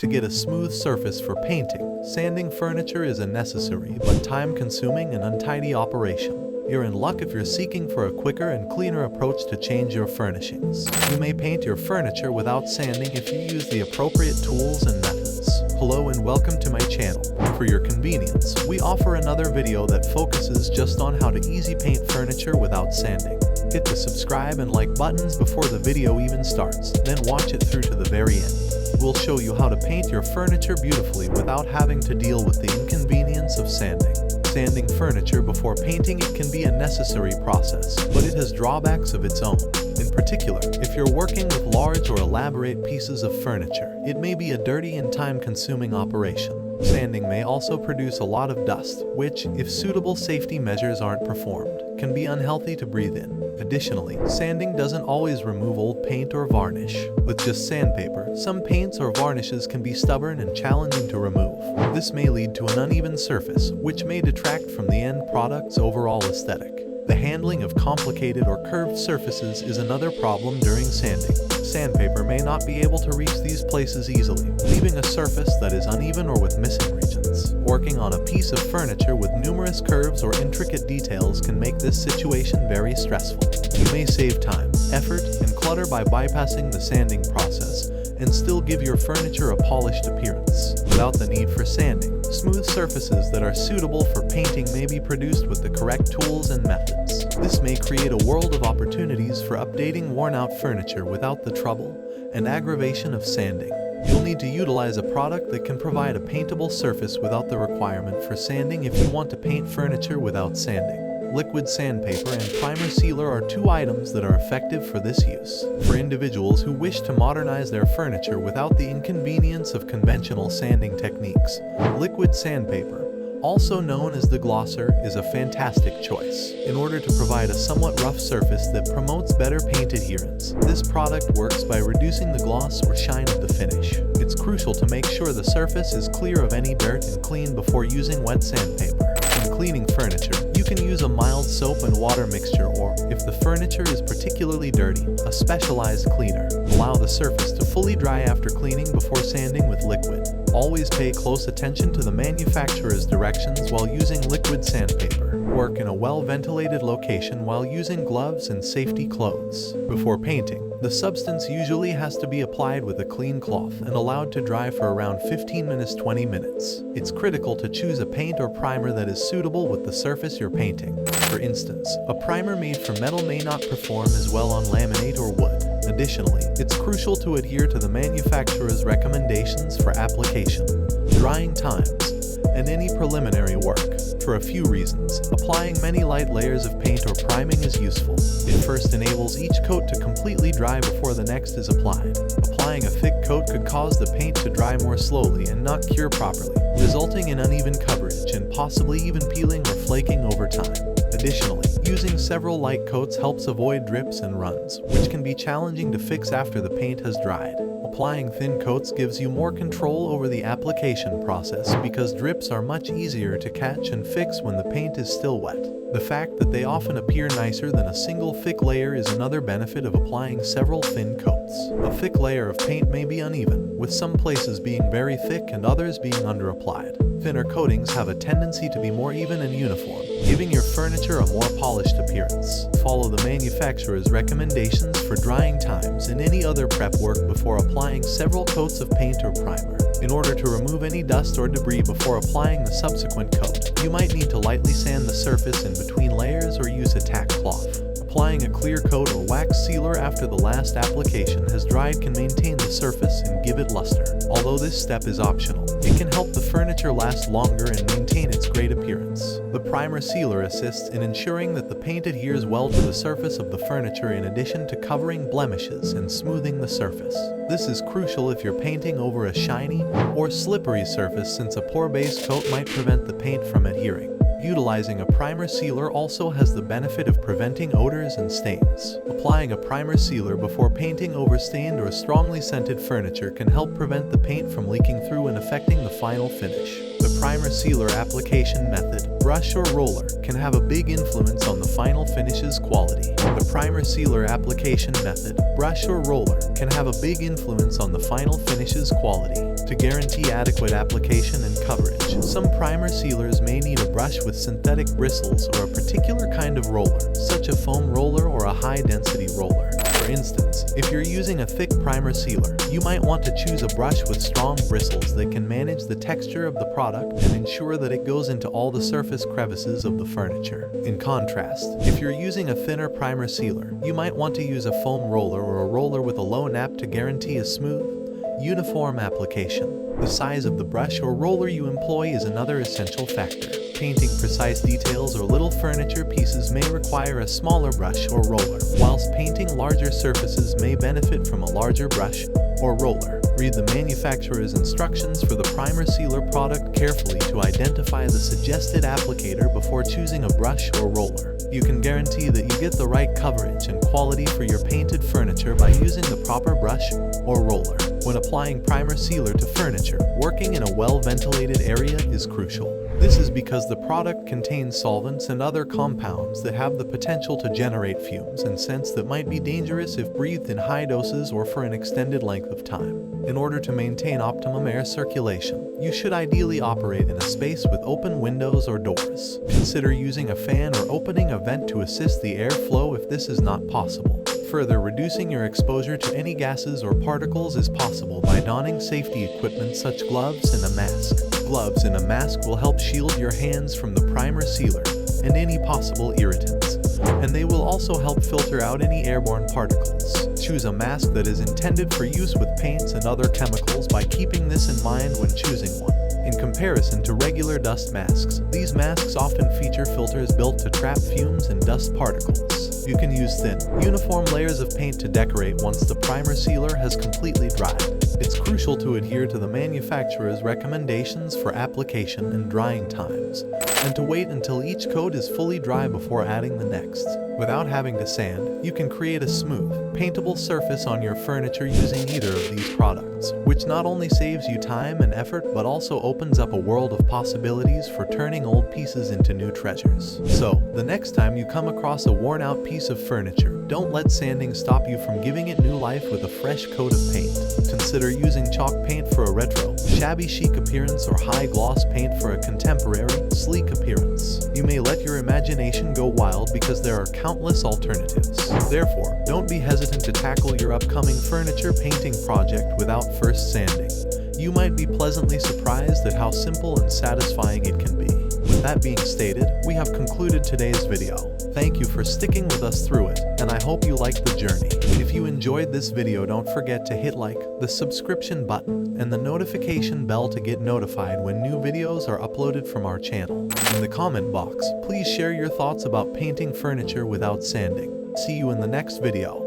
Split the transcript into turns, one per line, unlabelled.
To get a smooth surface for painting, sanding furniture is a necessary but time-consuming and untidy operation. You're in luck if you're seeking for a quicker and cleaner approach to change your furnishings. You may paint your furniture without sanding if you use the appropriate tools and methods. Hello and welcome to my channel. For your convenience, we offer another video that focuses just on how to easy paint furniture without sanding. Hit the subscribe and like buttons before the video even starts, then watch it through to the very end. We'll show you how to paint your furniture beautifully without having to deal with the inconvenience of sanding. Sanding furniture before painting it can be a necessary process, but it has drawbacks of its own. In particular, if you're working with large or elaborate pieces of furniture, it may be a dirty and time-consuming operation. Sanding may also produce a lot of dust, which, if suitable safety measures aren't performed, can be unhealthy to breathe in. Additionally, sanding doesn't always remove old paint or varnish. With just sandpaper, some paints or varnishes can be stubborn and challenging to remove. This may lead to an uneven surface, which may detract from the end product's overall aesthetic. The handling of complicated or curved surfaces is another problem during sanding. Sandpaper may not be able to reach these places easily, leaving a surface that is uneven or with missing regions. Working on a piece of furniture with numerous curves or intricate details can make this situation very stressful. You may save time, effort, and clutter by bypassing the sanding process and still give your furniture a polished appearance. Without the need for sanding, smooth surfaces that are suitable for painting may be produced with the correct tools and methods. This may create a world of opportunities for updating worn-out furniture without the trouble and aggravation of sanding. You'll need to utilize a product that can provide a paintable surface without the requirement for sanding if you want to paint furniture without sanding. Liquid sandpaper and primer sealer are two items that are effective for this use. For individuals who wish to modernize their furniture without the inconvenience of conventional sanding techniques, liquid sandpaper, also known as deglosser, is a fantastic choice. In order to provide a somewhat rough surface that promotes better paint adherence, this product works by reducing the gloss or shine of the finish. It's crucial to make sure the surface is clear of any dirt and clean before using wet sandpaper. When cleaning furniture, you can use a mild soap and water mixture, or, if the furniture is particularly dirty, a specialized cleaner. Allow the surface to fully dry after cleaning before sanding with liquid. Always pay close attention to the manufacturer's directions while using liquid sandpaper. Work in a well-ventilated location while using gloves and safety clothes. Before painting, the substance usually has to be applied with a clean cloth and allowed to dry for around 15 minutes to 20 minutes. It's critical to choose a paint or primer that is suitable with the surface you're painting. For instance, a primer made from metal may not perform as well on laminate or wood. Additionally, it's crucial to adhere to the manufacturer's recommendations for application, drying times, and any preliminary work. For a few reasons, applying many light layers of paint or priming is useful. It first enables each coat to completely dry before the next is applied. Applying a thick coat could cause the paint to dry more slowly and not cure properly, resulting in uneven coverage and possibly even peeling or flaking over time. Additionally, using several light coats helps avoid drips and runs, which can be challenging to fix after the paint has dried. Applying thin coats gives you more control over the application process because drips are much easier to catch and fix when the paint is still wet. The fact that they often appear nicer than a single thick layer is another benefit of applying several thin coats. A thick layer of paint may be uneven, with some places being very thick and others being underapplied. Thinner coatings have a tendency to be more even and uniform, giving your furniture a more polished appearance. Follow the manufacturer's recommendations for drying times and any other prep work before applying several coats of paint or primer. In order to remove any dust or debris before applying the subsequent coat, you might need to lightly sand the surface in between layers or use a tack cloth. Applying a clear coat or wax sealer after the last application has dried can maintain the surface and give it luster. Although this step is optional, it can help the furniture last longer and maintain its great appearance. The primer sealer assists in ensuring that the paint adheres well to the surface of the furniture in addition to covering blemishes and smoothing the surface. This is crucial if you're painting over a shiny or slippery surface, since a poor base coat might prevent the paint from adhering. Utilizing a primer sealer also has the benefit of preventing odors and stains. Applying a primer sealer before painting over stained or strongly scented furniture can help prevent the paint from leaking through and affecting the final finish. The primer sealer application method, brush or roller, can have a big influence on the final finish's quality. The primer sealer application method, brush or roller, can have a big influence on the final finish's quality. To guarantee adequate application and coverage, some primer sealers may need a brush with synthetic bristles or a particular kind of roller, such as a foam roller or a high-density roller. For instance, if you're using a thick primer sealer, you might want to choose a brush with strong bristles that can manage the texture of the product and ensure that it goes into all the surface crevices of the furniture. In contrast, if you're using a thinner primer sealer, you might want to use a foam roller or a roller with a low nap to guarantee a smooth, uniform application. The size of the brush or roller you employ is another essential factor. Painting precise details or little furniture pieces may require a smaller brush or roller, whilst painting larger surfaces may benefit from a larger brush or roller. Read the manufacturer's instructions for the primer sealer product carefully to identify the suggested applicator before choosing a brush or roller. You can guarantee that you get the right coverage and quality for your painted furniture by using the proper brush or roller. When applying primer sealer to furniture, working in a well-ventilated area is crucial. This is because the product contains solvents and other compounds that have the potential to generate fumes and scents that might be dangerous if breathed in high doses or for an extended length of time. In order to maintain optimum air circulation, you should ideally operate in a space with open windows or doors. Consider using a fan or opening a vent to assist the airflow if this is not possible. Further, reducing your exposure to any gases or particles is possible by donning safety equipment such as gloves and a mask. Gloves and a mask will help shield your hands from the primer sealer and any possible irritants, and they will also help filter out any airborne particles. Choose a mask that is intended for use with paints and other chemicals by keeping this in mind when choosing one. In comparison to regular dust masks, these masks often feature filters built to trap fumes and dust particles. You can use thin, uniform layers of paint to decorate once the primer sealer has completely dried. It's crucial to adhere to the manufacturer's recommendations for application and drying times, and to wait until each coat is fully dry before adding the next. Without having to sand, you can create a smooth, paintable surface on your furniture using either of these products, which not only saves you time and effort but also opens up a world of possibilities for turning old pieces into new treasures. So, the next time you come across a worn-out piece of furniture, don't let sanding stop you from giving it new life with a fresh coat of paint. Consider using chalk paint for a retro, shabby chic appearance or high-gloss paint for a contemporary, sleek appearance. You may let your imagination go wild because there are countless alternatives. Therefore, don't be hesitant to tackle your upcoming furniture painting project without first sanding. You might be pleasantly surprised at how simple and satisfying it can be. With that being stated, we have concluded today's video. Thank you for sticking with us through it, and I hope you liked the journey. If you enjoyed this video, don't forget to hit like, the subscription button, and the notification bell to get notified when new videos are uploaded from our channel. In the comment box, please share your thoughts about painting furniture without sanding. See you in the next video.